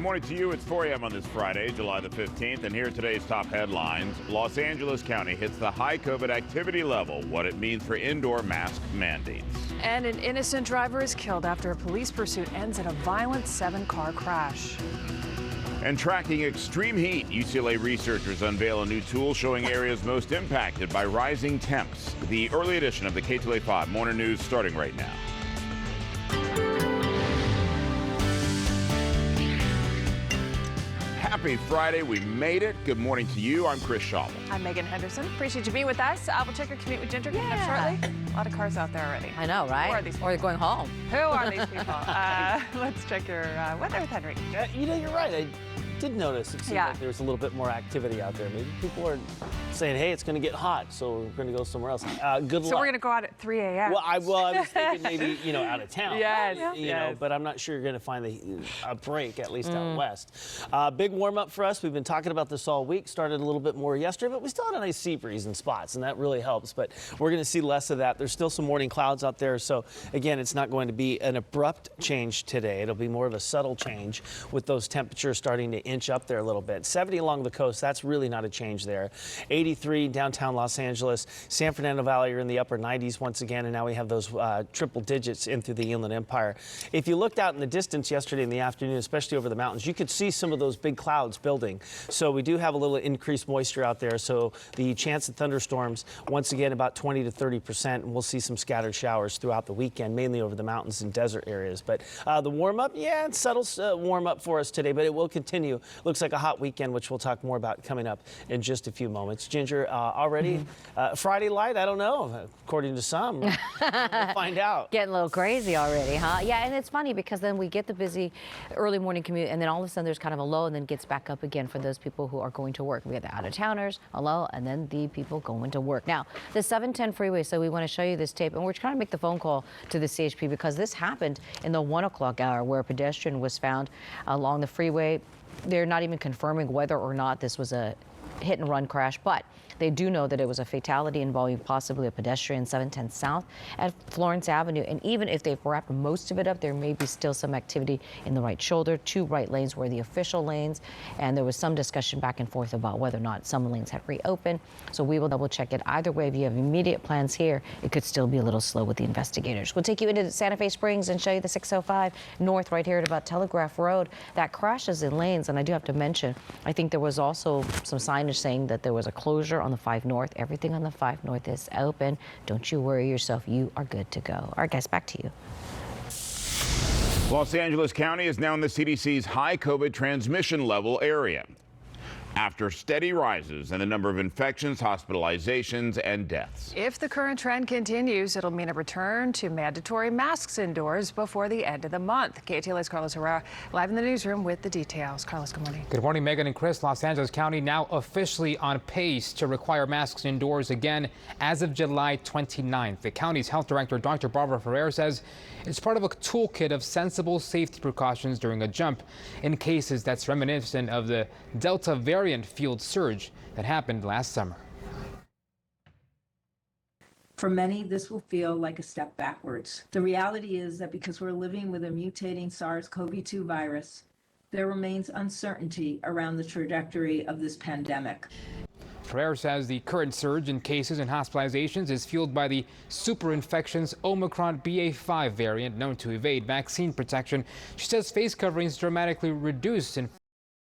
morning to you. It's 4 a.m. on this Friday, July the 15th, and here are today's top headlines. Los Angeles County hits the high COVID activity level, what it means for indoor mask mandates. And an innocent driver is killed after a police pursuit ends in a violent 7-car crash. And tracking extreme heat, UCLA researchers unveil a new tool showing areas most impacted by rising temps. The early edition of the Ktla Dt Morning News starting right now. Happy Friday. We made it. Good morning to you. I'm Chris Shaw. I'm Megan Henderson. Appreciate you being with us. We'll check your commute with Ginger coming up shortly. A lot of cars out there already. I know, right? Who are these people? Or they're going home. Who are these people? Let's check your weather with Henry. You're right. I did notice it seemed like there's a little bit more activity out there. Maybe people are saying, hey, it's going to get hot, so we're going to go somewhere else. Good luck. So we're going to go out at 3 a.m. Well, I was thinking maybe, out of town. Yes. You know, but I'm not sure you're going to find a break, at least out west. Big warm up for us. We've been talking about this all week. Started a little bit more yesterday, but we still had a nice sea breeze in spots, and that really helps. But we're going to see less of that. There's still some morning clouds out there. So, again, it's not going to be an abrupt change today. It'll be more of a subtle change with those temperatures starting to inch up there a little bit. 70 along the coast. That's really not a change there. 83 downtown Los Angeles. San Fernando Valley are in the upper 90s once again, and now we have those triple digits in through the Inland Empire. If you looked out in the distance yesterday in the afternoon, especially over the mountains, you could see some of those big clouds building. So we do have a little increased moisture out there. So the chance of thunderstorms, once again, about 20 to 30%, and we'll see some scattered showers throughout the weekend, mainly over the mountains and desert areas. But the warm up, it's subtle warm up for us today, but it will continue. Looks like a hot weekend, which we'll talk more about coming up in just a few moments. Ginger, already Friday light? I don't know. According to some, we'll find out. Getting a little crazy already, huh? Yeah, and it's funny because then we get the busy early morning commute, and then all of a sudden there's kind of a low, and then gets back up again for those people who are going to work. We have the out-of-towners, a low, and then the people going to work. Now, the 710 freeway, so we want to show you this tape, and we're trying to make the phone call to the CHP because this happened in the 1 o'clock hour where a pedestrian was found along the freeway. They're not even confirming whether or not this was a hit and run crash, but they do know that it was a fatality involving possibly a pedestrian 710 South at Florence Avenue. And even if they've wrapped most of it up, there may be still some activity in the right shoulder. 2 right lanes were the official lanes, and there was some discussion back and forth about whether or not some lanes had reopened. So we will double check it. Either way, if you have immediate plans here, it could still be a little slow with the investigators. We'll take you into Santa Fe Springs and show you the 605 North right here at about Telegraph Road. That crashes in lanes, and I do have to mention, I think there was also some signage saying that there was a closure on the 5 North. Everything on the 5 North is open. Don't you worry yourself. You are good to go. All right, guys, back to you. Los Angeles County is now in the CDC's high COVID transmission level area after steady rises in the number of infections, hospitalizations, and deaths. If the current trend continues, it'll mean a return to mandatory masks indoors before the end of the month. KTLA's Carlos Herrera live in the newsroom with the details. Carlos, good morning. Good morning, Megan and Chris. Los Angeles County now officially on pace to require masks indoors again as of July 29th. The county's health director, Dr. Barbara Ferrer, says it's part of a toolkit of sensible safety precautions during a jump in cases that's reminiscent of the Delta variant-fueled surge that happened last summer. For many, this will feel like a step backwards. The reality is that because we're living with a mutating SARS-CoV-2 virus, there remains uncertainty around the trajectory of this pandemic. Ferrer says the current surge in cases and hospitalizations is fueled by the superinfections Omicron BA.5 variant known to evade vaccine protection. She says face coverings dramatically reduced